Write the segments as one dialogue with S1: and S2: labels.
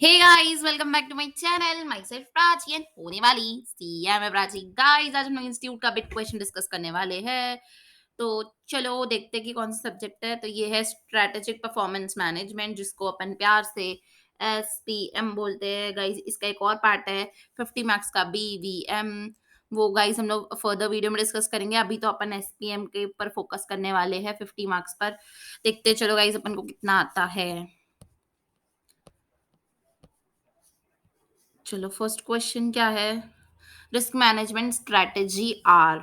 S1: Hey guys, welcome back to my channel. Myself Prachi and होने वाली CM है Prachi. Guys, आज हम लोग इंस्टीट्यूट का बिट क्वेश्चन डिस्कस करने वाले हैं। तो चलो देखते हैं कि कौन सा सब्जेक्ट है। तो ये है स्ट्रेटेजिक परफॉर्मेंस मैनेजमेंट, जिसको अपन प्यार से SPM बोलते हैं। गाइस, इसका एक और पार्ट है 50 मार्क्स का BVM। वो गाइस हम लोग फर्दर वीडियो में डिस्कस करेंगे। अभी तो अपन SPM के ऊपर फोकस करने वाले हैं 50 मार्क्स पर। देखते हैं चलो गाइस अपन को कितना आता है। चलो फर्स्ट क्वेश्चन क्या है। Risk management strategy are.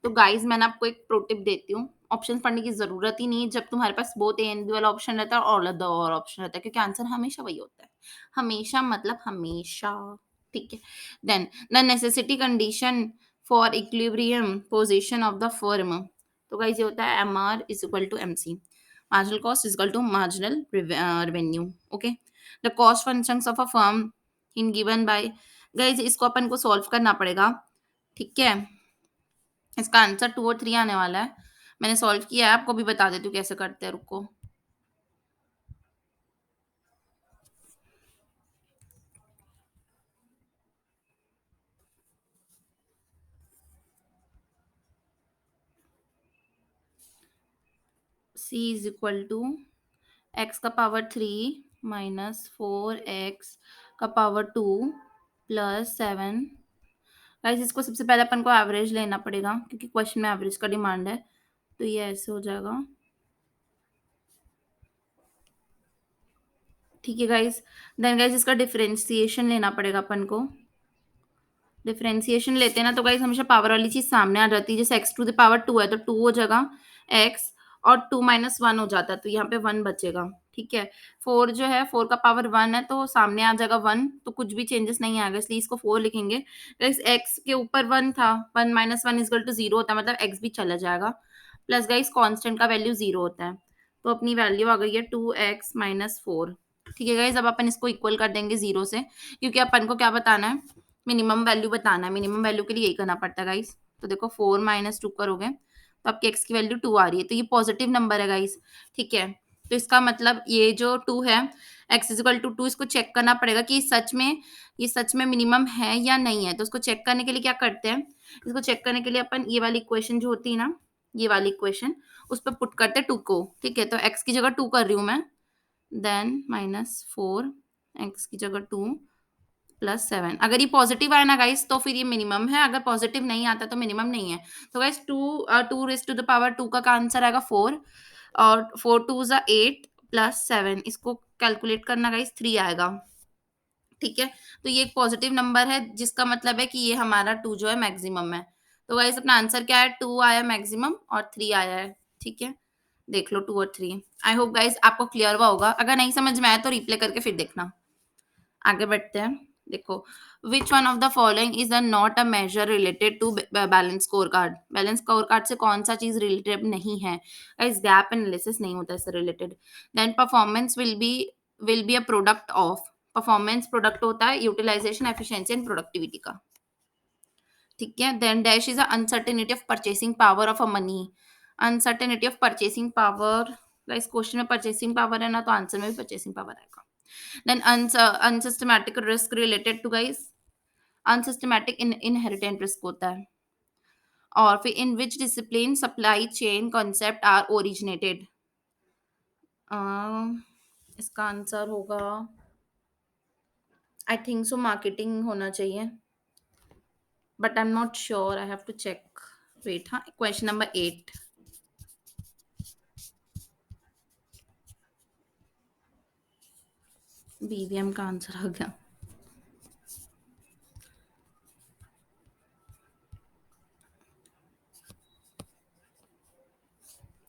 S1: तो गाइस मैंने आपको एक प्रो टिप देती हूँ। ऑप्शन पढ़ने की जरूरत ही नहीं जब तुम्हारे पास बोथ ए एंड बी वाला ऑप्शन रहता है और अदर और ऑप्शन रहता है, क्योंकि आंसर हमेशा वही होता है। हमेशा मतलब हमेशा। ठीक है। Then the necessity condition for equilibrium position of the firm. तो गाइस ये होता है MR is equal to MC, marginal cost is equal to marginal revenue. Okay. The cost functions of a firm in given by. Guys इसको अपन को solve करना पड़ेगा। ठीक है। इसका आंसर 2 और 3 आने वाला है। मैंने सॉल्व किया है, आपको भी बता देती हूँ कैसे करते हैं। रुको। C is equal to x का पावर 3 माइनस 4x का पावर 2 प्लस 7। गाइस इसको सबसे पहले अपन को एवरेज लेना पड़ेगा, क्योंकि क्वेश्चन में एवरेज का डिमांड है। तो ये ऐसे हो जाएगा। ठीक है गाइस। देन गाइस इसका डिफरेंशिएशन लेना पड़ेगा अपन को। डिफरेंशिएशन लेते हैं ना, तो गाइस हमेशा पावर वाली चीज सामने आ जाती है। जैसे x टू द पावर 2 है तो 2 हो जाएगा x, और 2 माइनस 1 हो जाता है, तो यहाँ पे 1 बचेगा। ठीक है। 4 जो है, 4 का पावर 1 है तो सामने आ जाएगा 1, तो कुछ भी चेंजेस नहीं आएगा, इसलिए इसको 4 लिखेंगे। गाइस x के ऊपर 1 था, 1 माइनस 1 इजकल टू 0 होता है, मतलब x भी चला जाएगा। प्लस गाइस कांस्टेंट का वैल्यू 0 होता है, तो अपनी वैल्यू आ गई है 2x माइनस 4। ठीक है गाइस, अब अपन इसको इक्वल कर देंगे 0 से, क्योंकि अपन को क्या बताना है, मिनिमम वैल्यू बताना है। मिनिमम वैल्यू के लिए यही करना पड़ता है गाइस। तो देखो 4 माइनस 2 करोगे तो आपके x की वैल्यू 2 आ रही है, तो ये पॉजिटिव नंबर है गाइस। ठीक है। तो इसका मतलब ये जो 2 है, x इजिकल टू 2, इसको चेक करना पड़ेगा कि ये सच में मिनिमम है या नहीं है। तो उसको चेक करने के लिए क्या करते हैं, इसको चेक करने के लिए अपन ये वाली इक्वेशन जो होती है ना, ये वाली इक्वेशन, उस पर पुट करते हैं 2 को। ठीक है। तो x की जगह 2 कर रही हूँ मैं। देन माइनस 4, x की जगह 2 प्लस 7। अगर ये पॉजिटिव आए ना गाइस तो फिर ये मिनिमम है, अगर पॉजिटिव नहीं आता तो मिनिमम नहीं है। तो guys 2 raise to the power 2 का आंसर आएगा 4, और 4 टू ज़ा 8 प्लस 7, इसको कैलकुलेट करना गाइस 3 आएगा। ठीक है। तो ये एक पॉजिटिव नंबर है, जिसका मतलब है कि ये हमारा 2 जो है मैक्सिमम है। तो गाइस अपना आंसर क्या है, 2 आया मैक्सिमम और 3 आया है। ठीक है। देख लो 2 और 3। आई होप गाइस आपको क्लियर हुआ होगा। अगर नहीं समझ में आया तो रिप्ले करके फिर देखना। आगे बढ़ते हैं। देखो, which one of the following is not a measure related to balance score card. Balance score card से कौन सा चीज रिलेटेड नहीं है। इस गैप एनालिसिस नहीं होता इससे related. Then performance will be a product of. Performance product होता है यूटिलाइजेशन, एफिशिएंसी एंड प्रोडक्टिविटी का। ठीक है। Then dash is uncertainty of purchasing power of a money. Uncertainty of purchasing power, इस क्वेश्चन में परचेसिंग पावर है ना, तो आंसर में भी परचेसिंग पावर आएगा। Then unsystematic risk related to guys, unsystematic inherent risk होता है। और फिर in which discipline supply chain concept are originated। इसका आंसर होगा, आई थिंक सो मार्केटिंग होना चाहिए, but I am not sure, I have to check. Wait, हाँ, question number 8। BVM का आंसर आ गया।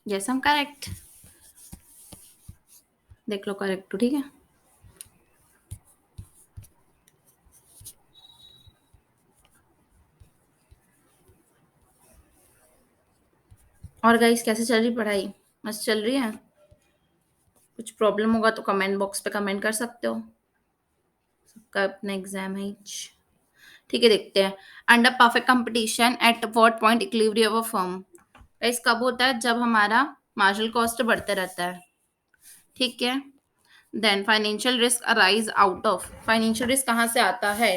S1: यस, हम करेक्ट। देख लो करेक्ट तो। ठीक है। और गाइस कैसे चल रही पढ़ाई, मस्त चल रही है? कुछ प्रॉब्लम होगा तो कमेंट बॉक्स पे कमेंट कर सकते हो। सबका अपना एग्जाम है each। ठीक है, देखते हैं। Under perfect competition at what point equilibrium of firm. Guys कब होता है, जब हमारा मार्जिनल कॉस्ट बढ़ते रहता है। ठीक है। Then financial risk arise out of, financial risk कहाँ से आता है?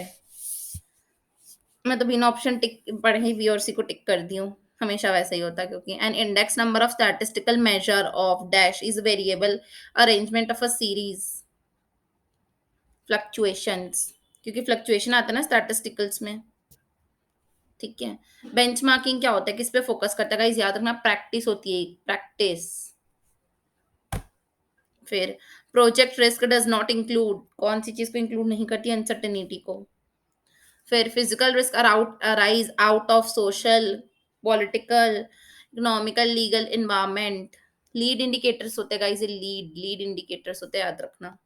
S1: मैं तो बिना ऑप्शन टिक पढ़े ही बी और सी को टिक कर दी हूँ, हमेशा वैसे ही होता है, क्योंकि an index number of statistical measure of dash is variable arrangement of a series fluctuations, क्योंकि फ्लक्चुएशन आता है ना स्टैटिस्टिकल्स में। ठीक है। बेंचमार्किंग क्या होता है, किस पे फोकस करता है गाइस? याद रखना, प्रैक्टिस होती है, प्रैक्टिस। फिर project risk does not include, कौन सी चीज को इंक्लूड नहीं करती? अनसर्टेनिटी को। फिर physical risk arise out of social, political, economical, legal environment. Lead indicators होते हैं गाइस, लीड लीड इंडिकेटर्स होते हैं, याद रखना।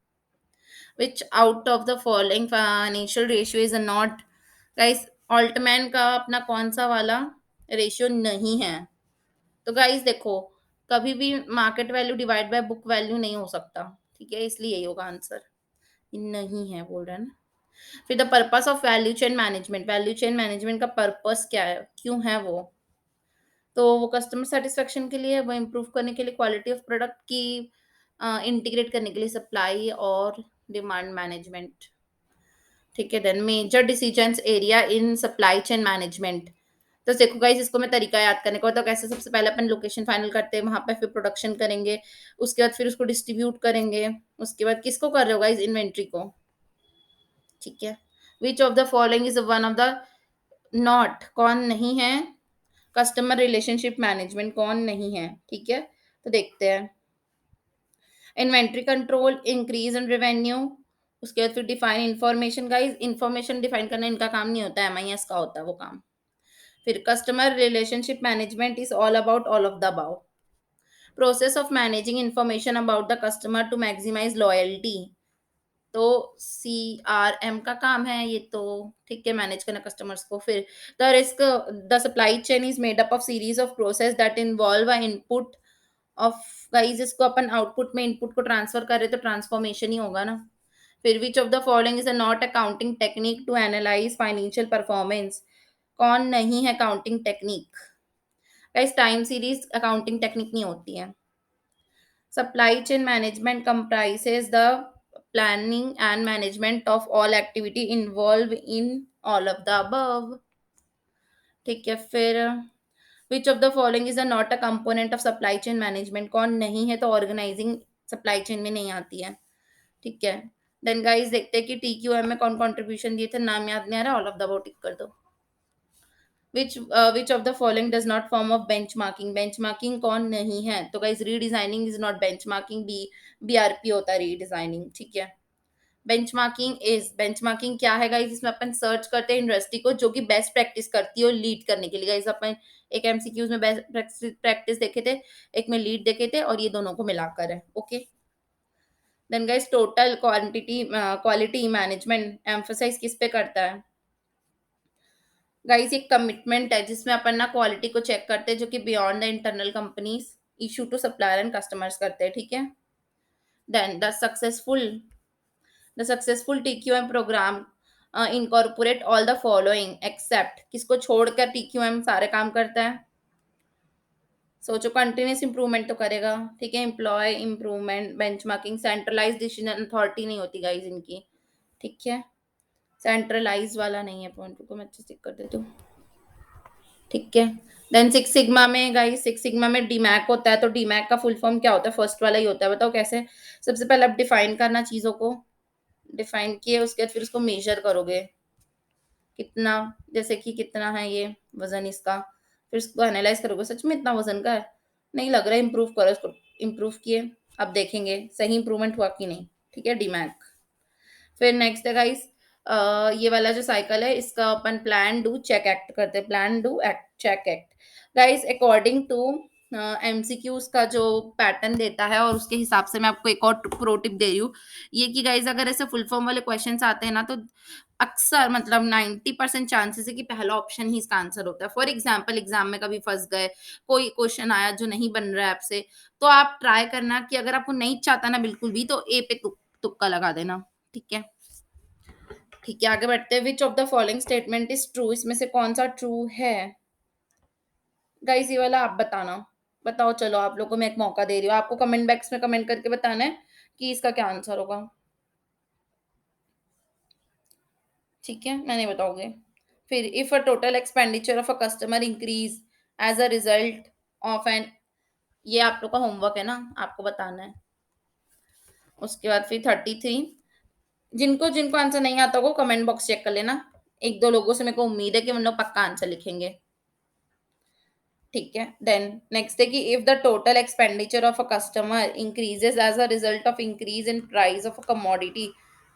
S1: विच out of the following financial ratio is not, guys Altman का अपना कौन सा वाला रेशियो नहीं है? तो गाइस देखो, कभी भी market value divide by book value नहीं हो सकता, ठीक है, इसलिए यही होगा आंसर। नहीं है बोल रहे हैं ना। फिर the purpose of value chain management, value chain management का पर्पस क्या है, क्यों है वो? तो वो कस्टमर सेटिस्फेक्शन के लिए, वो इम्प्रूव करने के लिए, क्वालिटी ऑफ प्रोडक्ट की इंटीग्रेट करने के लिए, सप्लाई और डिमांड मैनेजमेंट। ठीक है। Then major decisions area in supply chain management. तो देखो गाइस, इसको मैं तरीका याद करने को, तो कैसे, सबसे पहले अपन लोकेशन फाइनल करते हैं, वहां पे फिर प्रोडक्शन करेंगे, उसके बाद फिर उसको डिस्ट्रीब्यूट करेंगे, उसके बाद किसको कर रहे हो गाइस? इन्वेंट्री को। ठीक है। Which of the following is one of the not, कौन नहीं है? कस्टमर रिलेशनशिप मैनेजमेंट कौन नहीं है? ठीक है, तो देखते हैं। Inventory control, increase in revenue, उसके बाद फिर define information, guys information define करना इनका काम नहीं होता है, एमआईएस का होता है वो काम। फिर customer relationship management is all about all of the about. Process of managing information about the customer to maximise loyalty, तो सीआरएम का काम है ये तो। ठीक है, मैनेज करना कस्टमर्स को। फिर the risk, the supply chain is made up of series of process that involve a input of, guys इसको अपन आउटपुट में इनपुट को ट्रांसफर कर रहे तो ट्रांसफॉर्मेशन ही होगा ना। फिर which of the following is a not accounting technique to analyse financial performance, कौन नहीं है counting technique? Guys time series accounting technique नहीं होती है। Supply chain management comprises the planning and management of all activity involved in all of the above. ठीक है। फिर which of the following is not a component of supply chain management, कौन नहीं है? तो ऑर्गेनाइजिंग सप्लाई चेन में नहीं आती है। ठीक है। देन गाइस देखते हैं कि टी क्यू एम में कौन कंट्रीब्यूशन दिए थे, नाम याद नहीं आ रहा, ऑल ऑफ द अबाउट टिक कर दो। Which of the following does not form of benchmarking, benchmarking कौन नहीं है? तो guys redesigning is not benchmarking, BRP होता है रीडिजाइनिंग। ठीक है। बेंचमार्किंग क्या है गाइस? इसमें अपन सर्च करते हैं इंडस्ट्री को जो कि बेस्ट प्रैक्टिस करती है और लीड करने के लिए। गाइस अपन एक एमसीक्यूज में बेस्ट प्रैक्टिस देखे थे, एक में लीड देखे थे, और ये दोनों को मिलाकर है। Okay. Then guys total quality management emphasise किस पे करता है? गाइस एक कमिटमेंट है जिसमें अपन ना क्वालिटी को चेक करते हैं, जो कि beyond the internal companies issue to supplier and customers करते हैं। ठीक है। Then the successful TQM programme incorporate all the following except, किसको छोड़कर टीक्यूएम सारे काम करता है? सोचो, कंटिन्यूस इंप्रूवमेंट तो करेगा। ठीक है। Employ improvement, benchmarking, centralise decision authority नहीं होती गाइस इनकी। ठीक है। सेंट्रलाइज वाला नहीं है, पॉइंट को मैं अच्छे से कर देती हूँ। ठीक है। देन सिक्स सिग्मा में गाइस, सिक्स सिग्मा में डीमैक होता है, तो डीमैक का फुल फॉर्म क्या होता है? फर्स्ट वाला ही होता है, बताओ कैसे? सबसे पहले आप डिफाइन करना, चीजों को डिफाइन किए, उसके बाद फिर उसको मेजर करोगे, कितना, जैसे कि कितना है ये वजन इसका, फिर उसको एनालाइज करोगे, सच में इतना वजन का है, नहीं लग रहा है, इंप्रूव करो इसको। इंप्रूव किए, अब देखेंगे सही इंप्रूवमेंट हुआ कि नहीं। ठीक है, डीमैक। फिर नेक्स्ट है गाइस, ये वाला जो साइकिल है इसका अपन प्लान डू चेक एक्ट करते हैं, plan do act check act. Guys according to MCQs का जो पैटर्न देता है, और उसके हिसाब से मैं आपको एक और प्रो टिप दे रही हूँ, ये कि गाइस अगर ऐसे फुल फॉर्म वाले क्वेश्चंस आते हैं ना, तो अक्सर मतलब 90% चांसेस है कि पहला ऑप्शन ही इसका आंसर होता है। फॉर एग्जाम्पल एग्जाम में कभी फंस गए, कोई क्वेश्चन आया जो नहीं बन रहा है आपसे, तो आप ट्राई करना कि अगर आपको नहीं चाहता ना बिल्कुल भी, तो ए पे तुक्का लगा देना। ठीक है। ठीक है, आगे बढ़ते हैं। विच of the following statement is true, इसमें से कौन सा ट्रू है? गाइस ये वाला आप बताना, बताओ, चलो आप लोगों को मैं एक मौका दे रही हूँ, आपको कमेंट बॉक्स में कमेंट करके बताना है कि इसका क्या आंसर होगा। ठीक है, मैं नहीं बताओगे। फिर if a total expenditure of a customer increase as a result of an, ये आप लोग का होमवर्क है ना, आपको बताना है। उसके बाद फिर 33, जिनको जिनको आंसर नहीं आता होगा कमेंट बॉक्स चेक कर लेना। एक दो लोगों से मेरे को उम्मीद है कि उन लोग पक्का आंसर लिखेंगे। ठीक है, देन नेक्स्ट है कि if the total expenditure of a customer increases as a result of increase in price of a commodity,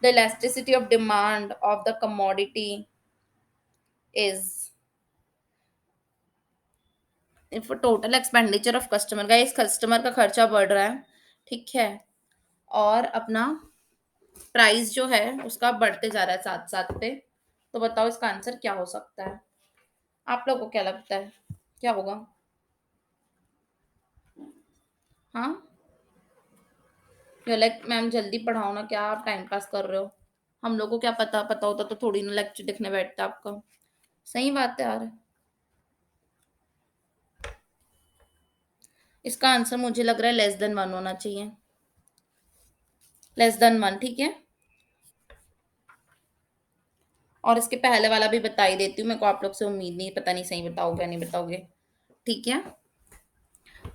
S1: the elasticity of demand of the commodity is, if total expenditure of customer का, इस customer का खर्चा बढ़ रहा है, ठीक है, और अपना प्राइस जो है उसका बढ़ते जा रहा है साथ साथ पे, तो बताओ इसका आंसर क्या हो सकता है। आप लोग को क्या लगता है क्या होगा। हाँ, लाइक मैम जल्दी पढ़ाओ ना, क्या आप टाइम पास कर रहे हो। हम लोग को क्या पता, पता होता तो थोड़ी ना लेक्चर देखने बैठता आपका। सही बात है यार। इसका आंसर मुझे लग रहा है लेस देन वन होना चाहिए, लेस देन वन, ठीक है। और इसके पहले वाला भी बता ही देती हूँ, मेरे को आप लोग से उम्मीद नहीं, पता नहीं सही बताओगे या नहीं बताओगे। ठीक है,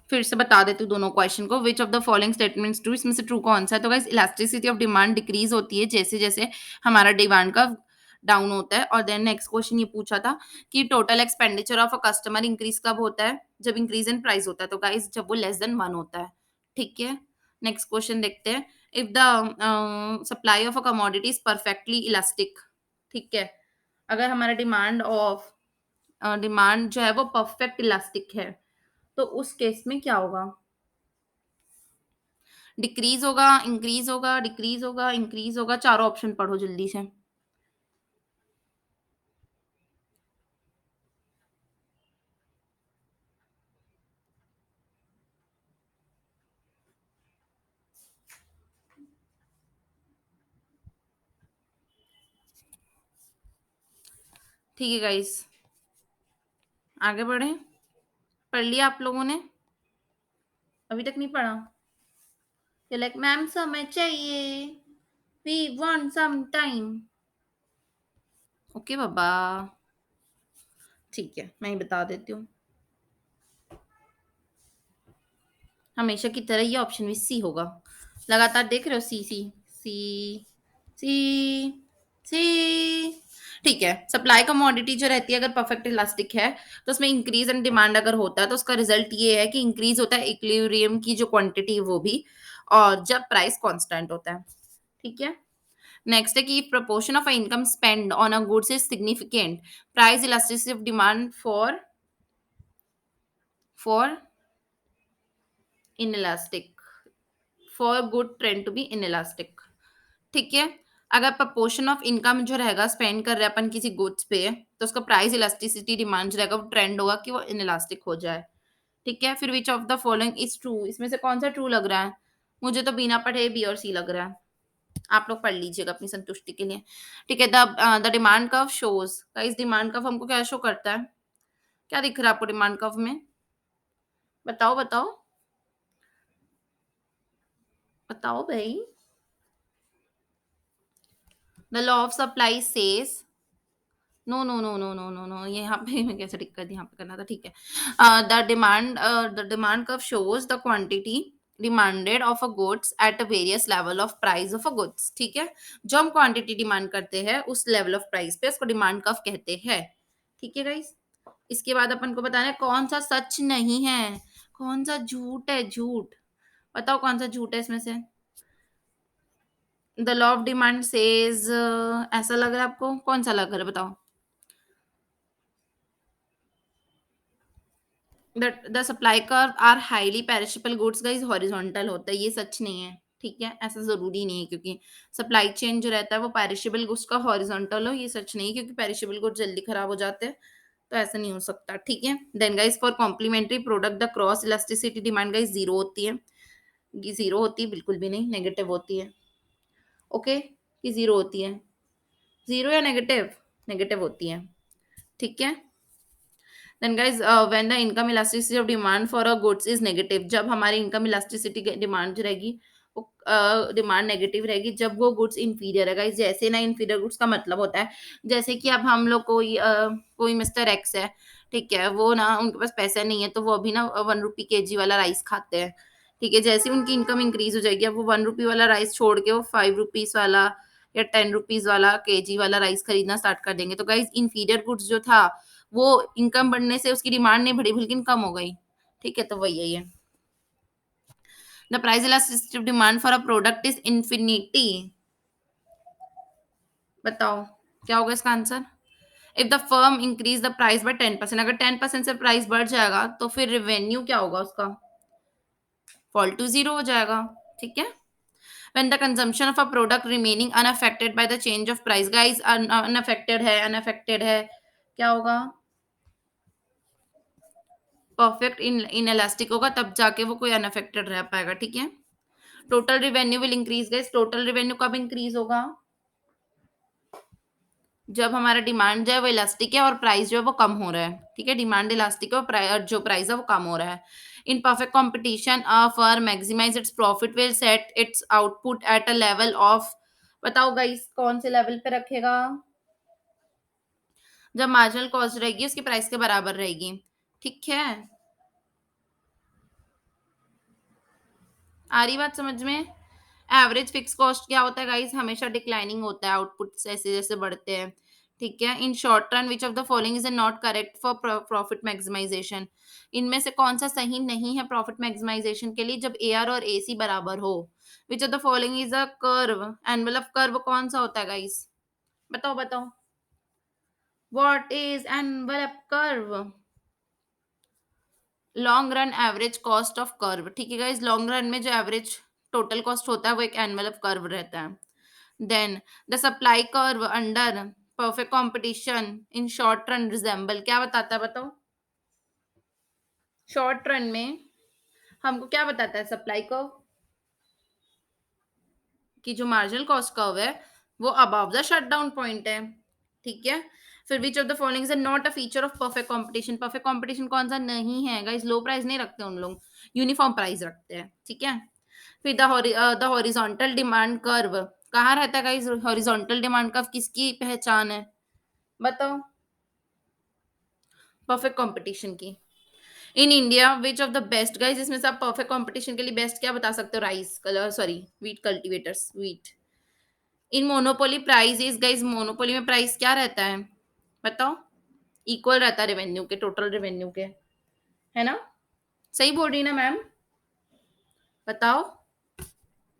S1: फिर से बता देती हूँ दोनों क्वेश्चन को। विच of the following statements true, इसमें से ट्रू कौन सा है। तो guys elasticity of demand decrease होती है जैसे जैसे हमारा डिमांड का डाउन होता है। और देन नेक्स्ट क्वेश्चन ये पूछा था कि total expenditure of a customer increase कब होता है, जब इंक्रीज इन प्राइस होता है। तो गाइस जब वो लेस देन वन होता है। ठीक है, नेक्स्ट क्वेश्चन देखते हैं। If the supply of a commodity is perfectly elastic, ठीक है, अगर हमारा डिमांड जो है वो परफेक्ट इलास्टिक है, तो उस केस में क्या होगा। डिक्रीज होगा, इंक्रीज होगा, डिक्रीज होगा, इंक्रीज होगा, चारों ऑप्शन पढ़ो जल्दी से। ठीक है गाइस, आगे बढ़े। पढ़ लिया आप लोगों ने, अभी तक नहीं पढ़ा। ये लाइक मैम समय चाहिए, we want some time. Okay बाबा, ठीक है, मैं ही बता देती हूँ। हमेशा की तरह ये ऑप्शन भी सी होगा। लगातार देख रहे हो, सी सी सी सी सी। ठीक है, सप्लाई कमोडिटी जो रहती है अगर परफेक्ट इलास्टिक है, तो उसमें इंक्रीज इन डिमांड अगर होता है तो उसका रिजल्ट ये है कि इंक्रीज होता है इक्विलिब्रियम की जो क्वांटिटी वो भी, और जब प्राइस कांस्टेंट होता है। ठीक है, नेक्स्ट है कि proportion of income spend on a goods is significant, price elasticity of demand for inelastic, for good trend to be inelastic. ठीक है, अगर प्रपोर्शन ऑफ इनकम जो रहेगा स्पेंड कर रहे हैं अपन किसी गुड्स पे, तो उसका प्राइस इलास्टिसिटी डिमांड जो रहेगा वो ट्रेंड होगा कि वो इनइलास्टिक हो जाए। ठीक है, फिर which of the following is true, इसमें से कौन सा ट्रू लग रहा है। मुझे तो बिना पढ़े बी और सी लग रहा है, आप लोग पढ़ लीजिएगा अपनी संतुष्टि के लिए। ठीक है, द डिमांड कर्व शोज, इस डिमांड कर्व हमको क्या शो करता है, क्या दिख रहा है आपको डिमांड कर्व में, बताओ बताओ बताओ भाई। The law of supply says, no no no no no no no, ये यहाँ पे मैं कैसे टिक कर दी, यहाँ पे करना था। ठीक है, the demand curve shows the quantity demanded of a goods at a various level of price of a goods. ठीक है, जो हम क्वांटिटी डिमांड करते हैं उस लेवल ऑफ प्राइस पे उसको डिमांड कर्व कहते हैं। ठीक है गाइस, इसके बाद अपन को बताना है कौन सा सच नहीं है, कौन सा झूठ है, झूठ। बताओ कौन सा झूठ है इसमें से। The law of demand says, ऐसा लग रहा है आपको, कौन सा लग रहा है बताओ। The supply curve are highly perishable goods का इज हॉरिजॉन्टल होता है, ये सच नहीं है। ठीक है, ऐसा जरूरी नहीं है, क्योंकि सप्लाई चेन जो रहता है वो पेरिशेबल गुड्स का हॉरिजॉन्टल हो, ये सच नहीं है, क्योंकि पेरिशेबल गुड्स जल्दी खराब हो जाते हैं, तो ऐसा नहीं हो सकता। ठीक है, then guys for complementary product the cross elasticity demand guys zero होती है। ये जीरो होती है बिल्कुल भी नहीं, नेगेटिव होती है। ओके, कि जीरो होती है, जीरो या नेगेटिव, नेगेटिव होती है। ठीक है, then guys when the income elasticity of demand for a goods is negative, जब हमारी इनकम इलास्टिसिटी डिमांड जो रहेगी वो डिमांड नेगेटिव रहेगी जब वो गुड्स इंफीरियर है गाइस। जैसे ना, इंफीरियर गुड्स का मतलब होता है जैसे कि अब हम लोग कोई मिस्टर एक्स है, ठीक है, वो ना उनके पास पैसा नहीं है तो वो अभी ना 1 रुपी केजी वाला राइस खाते हैं, ठीक है। जैसे ही उनकी इनकम इंक्रीज हो जाएगी, अब वो 1 रुपी वाला राइस छोड़ के वो 5 रुपीज वाला या 10 रुपीज वाला केजी वाला राइस खरीदना स्टार्ट कर देंगे। तो गाइस इंफीरियर गुड्स जो था वो इनकम बढ़ने से उसकी डिमांड नहीं बढ़ी बल्कि कम हो गई, ठीक है। तो वही है, the price elasticity of demand for a product is infinity। बताओ क्या होगा इसका answer. If the firm increase the price by 10%, अगर 10% से प्राइस बढ़ जाएगा तो फिर रेवेन्यू क्या होगा उसका, फॉल टू जीरो हो जाएगा, ठीक है। when the consumption of a product remaining unaffected by the change of price, guys unaffected है क्या होगा, परफेक्ट इन इनएलास्टिक होगा, तब जाके वो कोई अनअफेक्टेड रह पाएगा, ठीक है। Total revenue will increase, guys total revenue कब इंक्रीज होगा, जब हमारा डिमांड जो है वो इलास्टिक है और प्राइस जो है वो कम हो रहा है, ठीक है। डिमांड इलास्टिक है और और जो प्राइस है वो कम हो रहा है। In perfect competition a firm maximize its profit will set its output at a level of, बताओ गाइस कौन से लेवल पे रखेगा, जब मार्जिनल कॉस्ट रहेगी उसकी प्राइस के बराबर रहेगी, ठीक है। आ रही बात समझ में। एवरेज फिक्स कॉस्ट क्या होता है गाइस, हमेशा डिक्लाइनिंग होता है आउटपुट जैसे जैसे बढ़ते हैं, ठीक है। In short run which of the following is not correct for profit maximization, इनमें से कौन सा सही नहीं है प्रॉफिट मैक्सिमाइजेशन के लिए जब ए आर और ए सी बराबर हो। विच of the following is a curve, envelope curve कौन सा होता है गाइस, बताओ बताओ। What is envelope curve, long run average cost of curve, ठीक है गाइस। लॉन्ग रन में जो एवरेज टोटल कॉस्ट होता है वो एक एनवेलप कर्व रहता है। Then the supply curve under perfect competition in short run resemble, क्या बताता है बताओ। शॉर्ट रन में हमको क्या बताता है सप्लाई कर्व, कि जो मार्जिनल कॉस्ट कर्व है वो above the shut down point है, ठीक है। फिर which of the following is not a feature of perfect competition, perfect competition कौन सा नहीं है गाइस, लो प्राइस नहीं रखते उन लोग, यूनिफॉर्म प्राइस रखते हैं, ठीक है। फिर द हॉरिजॉन्टल डिमांड कर्व कहाँ रहता है गाइस, हॉरिजॉन्टल डिमांड कर्व किसकी पहचान है, बताओ, परफेक्ट कंपटीशन की। In India which of the best, guys इसमें से आप परफेक्ट कंपटीशन के लिए बेस्ट क्या बता सकते हो, rice colour sorry wheat cultivators wheat. In monopoly price is, guys monopoly में प्राइस क्या रहता है बताओ, इक्वल रहता है रेवेन्यू के, टोटल रेवेन्यू के, है ना। सही बोल रही ना मैम, बताओ।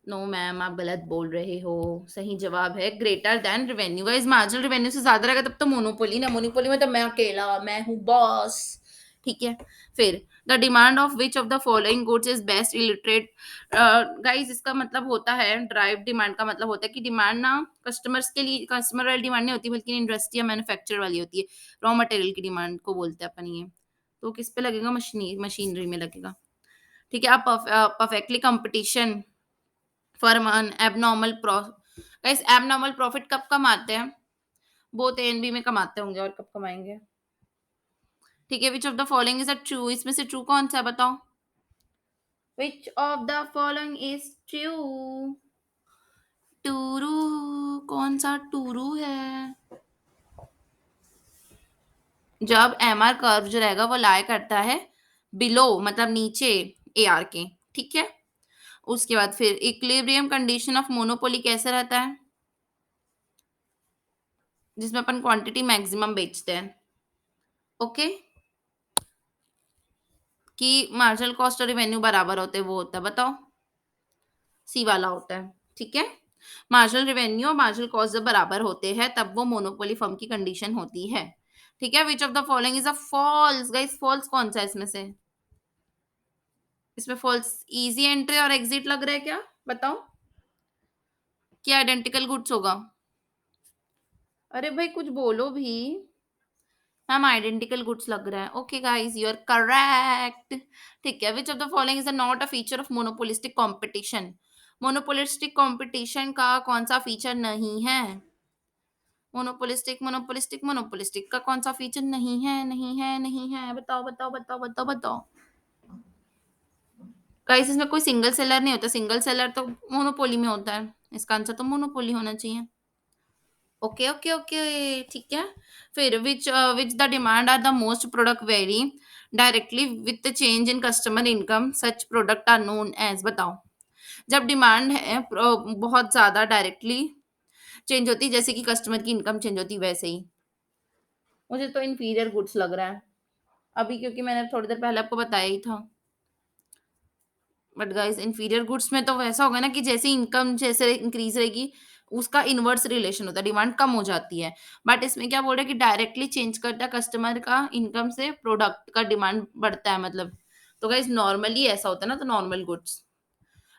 S1: नो मैम आप गलत बोल रहे हो, सही जवाब है greater than revenue. Guys marginal revenue से ज्यादा रहेगा तब तो मोनोपोली ना, मोनोपोली में तो मैं अकेला मैं हूँ बॉस, ठीक है। फिर the demand of which of the following goods is best illiterate, guys इसका मतलब होता है ड्राइव डिमांड का मतलब होता है कि डिमांड ना कस्टमर्स के लिए, कस्टमर वाली डिमांड नहीं होती बल्कि इंडस्ट्री या मैन्युफैक्चर वाली होती है, रॉ मटेरियल की डिमांड को बोलते हैं अपन ये। तो किस पे लगेगा, मशीनरी में लगेगा, ठीक है। आप perfectly competition firm earn abnormal guys abnormal profit कब कमाते हैं, बोथ ए एंड बी में कमाते होंगे, और कब कमाएंगे, ठीक है। Which of the following is a true, इसमें से ट्रू कौन सा है बताओ, विच of the following is true, true कौन सा टूरू है, जब एम आर कर्व जो रहेगा वो लाई करता है बिलो मतलब नीचे ए आर के, ठीक है। उसके बाद फिर इक्विलिब्रियम कंडीशन ऑफ मोनोपोली कैसे रहता है, जिसमें अपन क्वांटिटी मैक्सिमम बेचते हैं, ओके, कि मार्जिनल कॉस्ट और रिवेन्यू बराबर होते हैं वो होता है, बताओ, सी वाला होता है, ठीक है। मार्जिनल रिवेन्यू और मार्जिनल कॉस्ट जब बराबर होते हैं तब वो मोनोपोली फर्म की कंडीशन होती है, ठीक है। Which of the following is a false, guys false कौन सा है इसमें से, इसमें फॉल्स इजी एंट्री और एग्जिट लग रहा है क्या, बताओ, क्या आइडेंटिकल गुड्स होगा, अरे भाई कुछ बोलो भी, मैम आइडेंटिकल गुड्स लग रहा है, okay guys you are correct, ठीक है। Which of the following is not a feature of monopolistic competition, monopolistic competition का कौन सा फीचर नहीं है, मोनोपोलिस्टिक मोनोपोलिस्टिक मोनोपोलिस्टिक का कौन सा फीचर नहीं है, नहीं है नहीं है, बताओ बताओ बताओ बताओ बताओ। गाइस इसमें कोई सिंगल सेलर नहीं होता, सिंगल सेलर तो मोनोपोली में होता है। इसका आंसर तो मोनोपोली होना चाहिए। ओके, ओके, ओके, ठीक है। फिर which the demand are the most product very directly with the change in customer income such product are known as, बताओ। जब डिमांड है बहुत ज़्यादा डायरेक्टली चेंज होती है, जैसे कि कस्टमर की इनकम चेंज होती है वैसे ही। मुझे तो इंफीरियर गुड्स लग रहा है, अभी क्योंकि मैंने थोड़ी देर पहले आपको बताया ही था। बट गाइस इंफीरियर गुड्स में तो वैसा होगा ना कि जैसे इनकम जैसे इंक्रीज रहेगी, उसका इनवर्स रिलेशन होता है, डिमांड कम हो जाती है। बट इसमें क्या बोल रहे हैं कि डायरेक्टली चेंज करता है कस्टमर का इनकम से प्रोडक्ट का डिमांड बढ़ता है, मतलब। तो गाइस नॉर्मली ऐसा होता है ना, तो नॉर्मल गुड्स।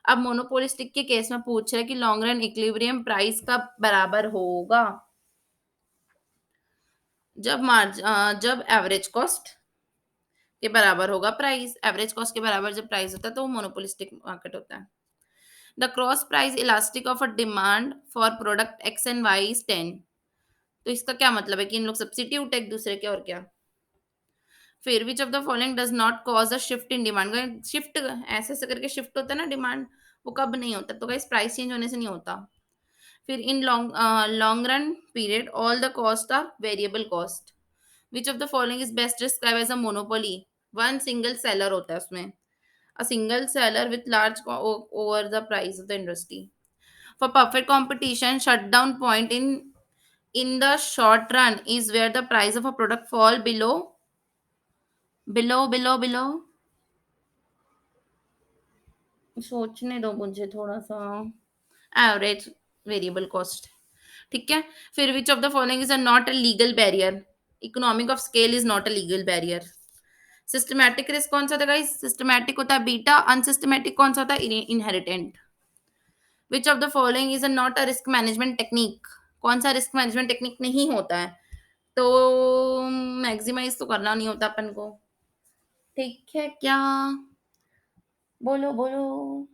S1: अब मोनोपोलिस्टिक के केस में पूछ रहा है कि लॉन्ग रन इक्विलिब्रियम प्राइस का बराबर होगा जब एवरेज कॉस्ट के बराबर होगा प्राइस। एवरेज कॉस्ट के बराबर जब प्राइस होता है तो वो मोनोपोलिस्टिक मार्केट होता है। The cross price elastic of a demand for product X and Y is 10। तो इसका क्या मतलब है कि इन लोग सब्सिट्यूट है एक दूसरे के, और क्या। फिर which of the following does not cause a shift in demand. Shift ऐसे ऐसे करके शिफ्ट होता है ना डिमांड, वो कब नहीं होता, तो गाइस प्राइस चेंज होने से नहीं होता। फिर in long run period all the cost are variable cost. Which of the following is best describe as a monopoly. One single seller होता है उसमें, a single seller with large over the price of the industry. For perfect competition, shutdown point in the short run is where the price of a product fall below. सोचने दो मुझे थोड़ा सा। Average variable cost, ठीक है। फिर which of the following is a not a legal barrier. Economic of scale is not a legal barrier. Systematic risk कौन सा था गाइस, सिस्टमैटिक होता है बीटा। अनसिस्टमैटिक कौन सा होता है, inherent. Which of the following is a not a risk management technique. कौन सा रिस्क मैनेजमेंट टेक्निक नहीं होता है, तो मैक्सिमाइज तो करना नहीं होता अपन को, ठीक है क्या। बोलो बोलो।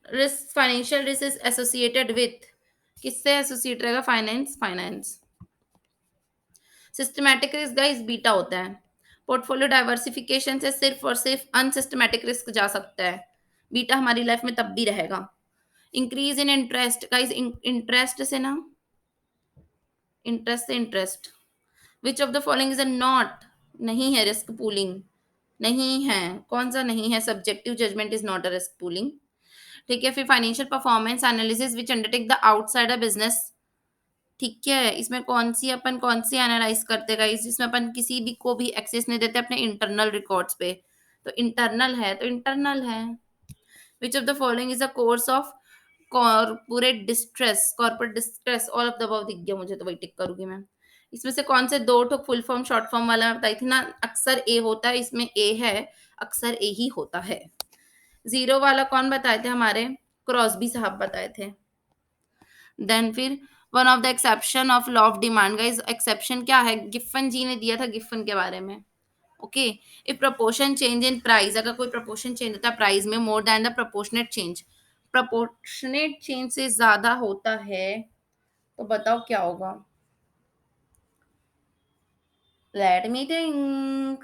S1: Risk, financial risk is associated with, किससे एसोसिएट रहेगा, finance. Systematic risk guys beta होता है। पोर्टफोलियो डाइवर्सिफिकेशन से सिर्फ और सिर्फ अनसिस्टमैटिक रिस्क जा सकता है, बीटा हमारी लाइफ में तब भी रहेगा। Increase in interest guys, interest से ना, interest. Which of the following is a not, नहीं है रिस्क पूलिंग, नहीं है। कौन सा नहीं है, subjective judgment is not a risk pooling, ठीक है। फिर financial performance analysis which undertake the outsider business, ठीक है। इसमें कौन सी एनालाइज करते गाइस, जिसमें अपन किसी भी को भी एक्सेस नहीं देते अपने इंटरनल रिकॉर्ड्स पे, तो इंटरनल है तो इंटरनल है। Which of the following is a course of corporate distress, all of the above दिख गया मुझे, तो वही टिक करूंगी मैं। इसमें से कौन से दो ठो फुल फॉर्म शॉर्ट फॉर्म वाला मैं बताई थी ना, अक्सर ए होता है, इसमें ए है, अक्सर ए ही होता है। जीरो वाला कौन बताए थे हमारे, क्रॉसबी साहब बताए थे। देन फिर one of the exception of law of demand, guys exception क्या है, गिफन जी ने दिया था गिफन के बारे में। Okay, if proportion change in price, अगर कोई प्रपोर्शन चेंज होता है प्राइस में more than the proportionate change, proportionate change से ज्यादा होता है, तो बताओ क्या होगा। Let me think.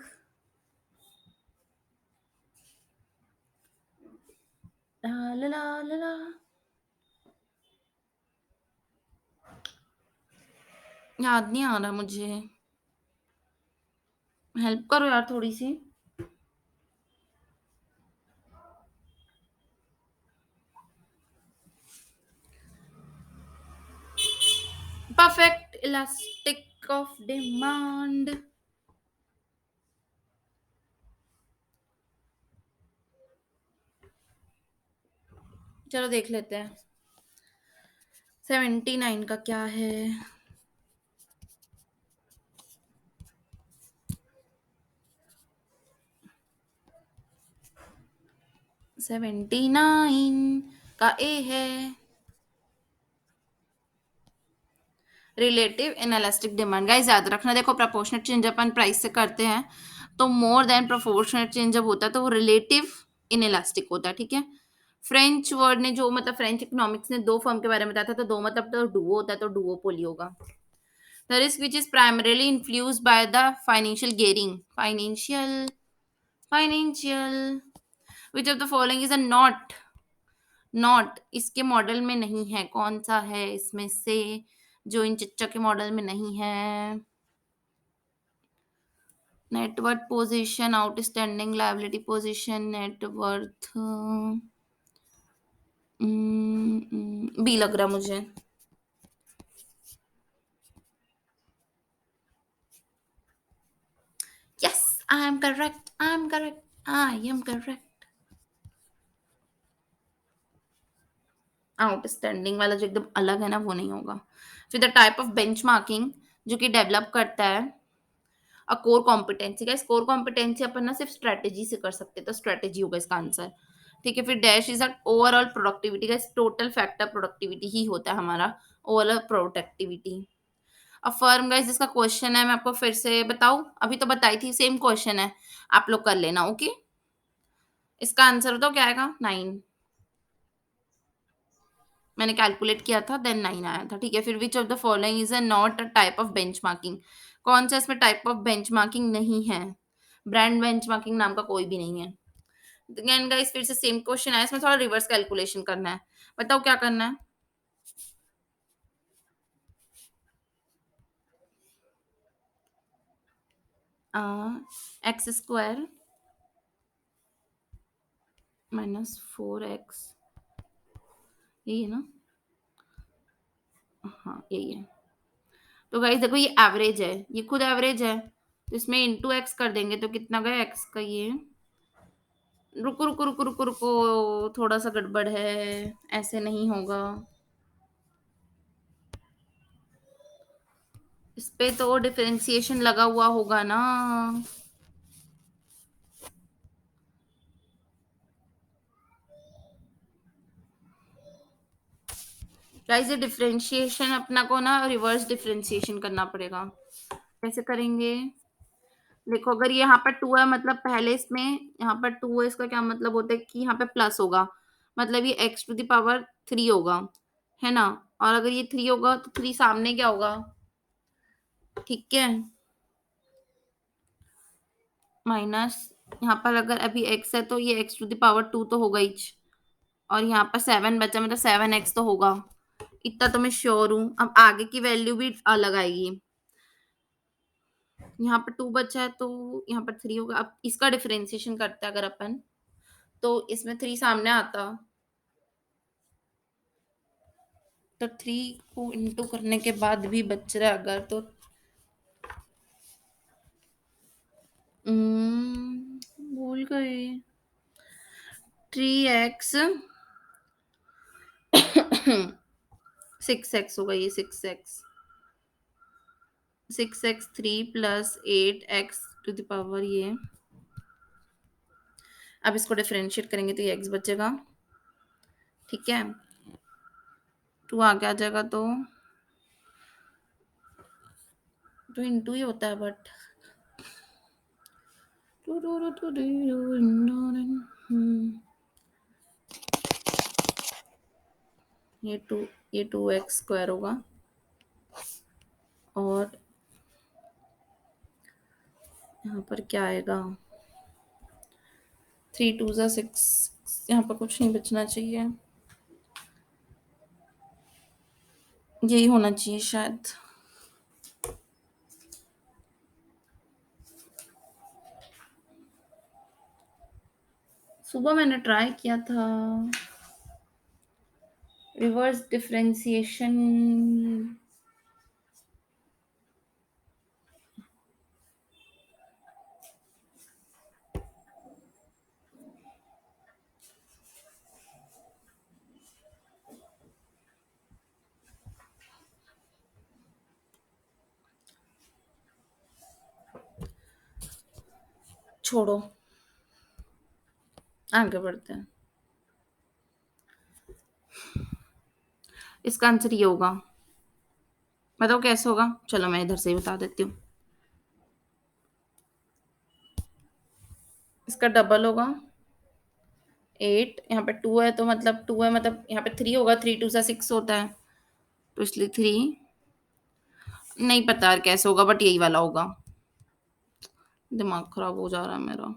S1: ला ला ला ला ला। याद नहीं आ रहा मुझे, हेल्प करो यार थोड़ी सी। परफेक्ट इलास्टिक ऑफ डिमांड, चलो देख लेते हैं 79 का क्या है। 79 का ए है रिलेटिव इनएलास्टिक डिमांड। गाइस याद रखना, देखो प्रोपोर्शनेट चेंज अपन प्राइस से करते हैं, तो मोर देन प्रोपोर्शनेट चेंज जब होता है तो वो रिलेटिव इनएलास्टिक होता है, ठीक है। फ्रेंच वर्ड ने जो मतलब फ्रेंच इकोनॉमिक्स ने दो फर्म के बारे में बताया था, तो दो मतलब तो डुओ होता है, तो डुओपोली होगा। The risk which is primarily influenced by the financial gearing, financial financial. Which of the following is a not, not इसके मॉडल में नहीं है, कौन सा है इसमें से जो इन चिच्चा के मॉडल में नहीं है? Net worth position, outstanding liability position, net worth, B लग रहा मुझे। Yes, I am correct, I am correct, I am correct. Outstanding वाला जो एकदम अलग है ना, वो नहीं होगा। फिर द टाइप ऑफ बेंचमार्किंग जो कि डेवलप करता है अ कोर कॉम्पिटेंसी का। कोर कॉम्पिटेंसी अपन ना सिर्फ स्ट्रेटेजी से कर सकते हैं, तो स्ट्रेटेजी होगा इसका आंसर। ठीक है, फिर dash is a overall productivity का, टोटल फैक्टर प्रोडक्टिविटी ही होता है हमारा ओवरऑल प्रोडक्टिविटी। अब फर्म गाइस जिसका क्वेश्चन है, मैं आपको फिर से बताऊं? अभी तो बताई थी, सेम क्वेश्चन है, आप लोग कर लेना। ओके, इसका आंसर बताओ क्या आएगा? 9। मैंने कैलकुलेट किया था, देन 9 आया था। ठीक है, फिर which of the following is a not a type of benchmarking? कौन सा इसमें टाइप ऑफ बेंचमार्किंग नहीं है? ब्रांड बेंचमार्किंग नाम का कोई भी नहीं है। अगेन गाइस फिर से सेम क्वेश्चन है, इसमें थोड़ा रिवर्स कैलकुलेशन करना है। बताओ क्या करना है? एक्स स्क्वायर -4x, यही है ना? हाँ यही है। तो गाइस देखो ये एवरेज है, ये खुद एवरेज है, तो इसमें इंटू एक्स कर देंगे तो कितना गया एक्स का ये। रुको रुको रुको रुको रुको, थोड़ा सा गड़बड़ है, ऐसे नहीं होगा। इस पे तो डिफरेंशिएशन लगा हुआ होगा ना। गाइस ये डिफरेंशिएशन अपना को ना रिवर्स डिफरेंशिएशन करना पड़ेगा। कैसे करेंगे? देखो अगर ये यहाँ पर 2 है, मतलब पहले इसमें यहाँ पर 2 है, इसका क्या मतलब होता है कि यहाँ पे प्लस होगा, मतलब ये x⁻³ होगा, है ना? और अगर ये 3 होगा तो 3 सामने क्या होगा? ठीक है, माइनस, यहाँ पर अगर अभी x है तो ये x⁻² तो होगा ही, और यहाँ पर 7 बचा, मतलब 7x तो होगा। इतना तो मैं श्योर हूँ। अब आगे की वैल्यू भी अलग आएगी। यहाँ पर 2 बचा है तो यहाँ पर 3 होगा। अब इसका डिफरेंशिएशन करते हैं अगर अपन, तो इसमें 3 सामने आता, तो 3 को इंटू करने के बाद भी बच रहा है अगर, तो भूल गए। 3x 6x होगा, ये 6x 3 + 8x⁻, ये अब इसको डिफरेंशिएट करेंगे तो ये x बचेगा। ठीक है, 2 आगे आ जाएगा तो इंटू ही होता है, बट ये 2x² होगा, और यहाँ पर क्या आएगा? 3 × 2 = 6, यहाँ पर कुछ नहीं बचना चाहिए, यही होना चाहिए शायद। सुबह मैंने ट्राई किया था रिवर्स डिफरेंशिएशन। छोड़ो, आगे बढ़ते हैं। इसका आंसर ये होगा। बताओ कैसे होगा? चलो मैं इधर से ही बता देती हूँ। इसका डबल होगा 8, यहाँ पे 2 है तो मतलब 2 है, मतलब यहाँ पे 3 होगा, 3 × 2 = 6 होता है, तो इसलिए 3। नहीं पता यार कैसे होगा, बट यही वाला होगा। दिमाग खराब हो जा रहा है मेरा।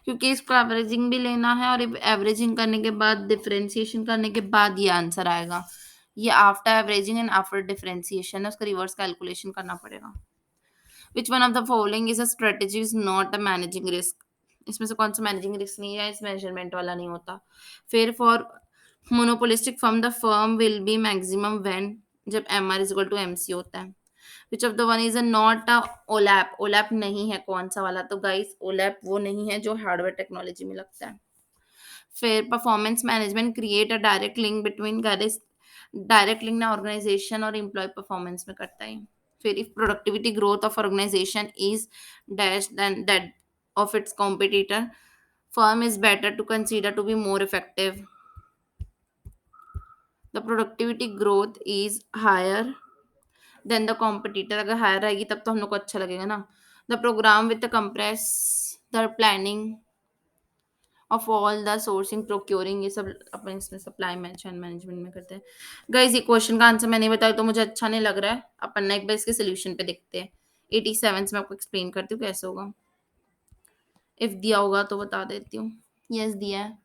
S1: क्योंकि इसको एवरेजिंग भी लेना है और एवरेजिंग करने के बाद डिफरेंशिएशन करने के बाद ये आंसर आएगा। ये after averaging and after differentiation है, उसका रिवर्स कैलकुलेशन करना पड़ेगा। विच one of the following is a strategy is not a managing risk? इसमें से कौन सा मैनेजिंग रिस्क नहीं है, इस मेजरमेंट वाला नहीं होता। फिर for monopolistic firm the firm will be maximum when, जब M R is equal to M C होता है। Which of the one is a not a ओलैप? ओलैप नहीं है कौन सा वाला? तो गाइस ओलैप वो नहीं है जो हार्डवेयर टेक्नोलॉजी में लगता है। फिर performance management create a direct link between guys, direct link ना ऑर्गेनाइजेशन और एम्प्लॉय परफॉर्मेंस में करता है। फिर if productivity growth of organization is dash then that of its competitor, firm is better to consider to be more effective. The productivity growth is higher than the competitor. अगर higher रहेगी तब तो हम लोग को अच्छा लगेगा ना। The program with the compress the planning of all the sourcing procuring, ये सब अपन इसमें सप्लाई मैनेजमेंट में करते हैं। गाइस ये क्वेश्चन का आंसर मैं नहीं बताया तो मुझे अच्छा नहीं लग रहा है। अपन ना एक बार इसके सोल्यूशन पे देखते हैं। 87 से मैं आपको एक्सप्लेन करती हूँ कैसे होगा। इफ दिया होगा तो बता देती हूँ। यस दिया है।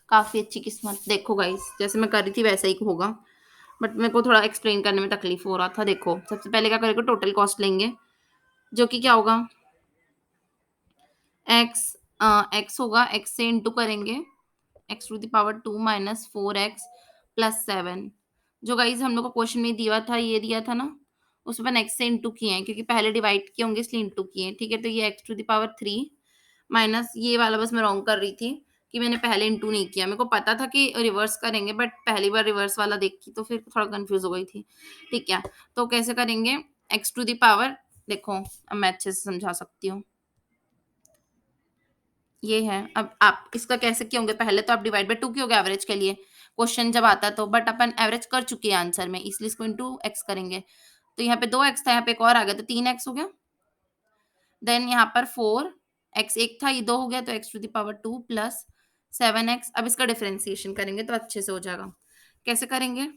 S1: काफ़ी अच्छी किस्मत। देखो गाइस जैसे मैं कर रही थी वैसा ही होगा, बट मेरे को थोड़ा एक्सप्लेन करने में तकलीफ हो रहा था। देखो सबसे पहले क्या करेंगे, टोटल कॉस्ट लेंगे जो कि क्या होगा, एक्स एक्स होगा, एक्स से इंटू करेंगे x to the power 2 minus 4x plus 7। जो गाइस हम लोग को क्वेश्चन में दिया था, ये दिया था ना, उसमें अपन एक्स से इंटू किए हैं क्योंकि पहले डिवाइड किए होंगे इसलिए इंटू किए हैं। ठीक है, तो ये x to the power 3 minus ये वाला, बस मैं रॉन्ग कर रही थी कि मैंने पहले इंटू नहीं किया। मेरे को पता था कि रिवर्स करेंगे बट पहली बार रिवर्स वाला देखी तो फिर थोड़ा कंफ्यूज हो गई थी। ठीक है, तो कैसे करेंगे, एक्स टू द पावर, देखो अब मैं अच्छे से समझा सकती हूँ। ये है, अब आप इसका कैसे किए होंगे, पहले तो आप डिवाइड बाय टू किए होंगे एवरेज के लिए क्वेश्चन जब आता तो, बट अपन एवरेज कर चुके हैं आंसर में इसलिए इसको इंटू एक्स करेंगे। तो यहाँ पे 2x था, यहाँ पे एक और आ गया तो 3x हो गया। देन यहाँ पर 4x एक था, ये 2 हो गया तो x to the power 2 plus 7x। अब इसका डिफरेंशिएशन करेंगे तो अच्छे से हो जाएगा। कैसे करेंगे,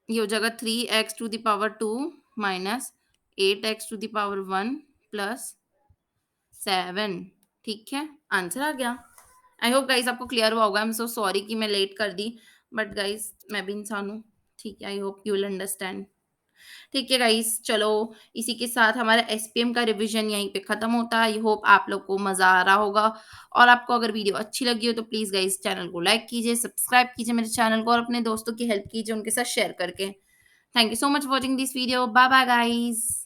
S1: ये हो जाएगा 3x to the power 2 minus 8x to the power 1 plus 7। ठीक है, आंसर आ गया। आई होप गाइस आपको क्लियर हुआ होगा। आई एम सो सॉरी कि मैं लेट कर दी, बट गाइस मैं भी इंसान हूँ। ठीक है, I hope you will understand. ठीक है गाइस, चलो इसी के साथ हमारा एसपीएम का रिवीजन यहीं पे खत्म होता है। आई होप आप लोग को मजा आ रहा होगा, और आपको अगर वीडियो अच्छी लगी हो तो प्लीज गाइस चैनल को लाइक कीजिए, सब्सक्राइब कीजिए मेरे चैनल को, और अपने दोस्तों की हेल्प कीजिए उनके साथ शेयर करके। Thank you so much watching this video. Bye bye guys.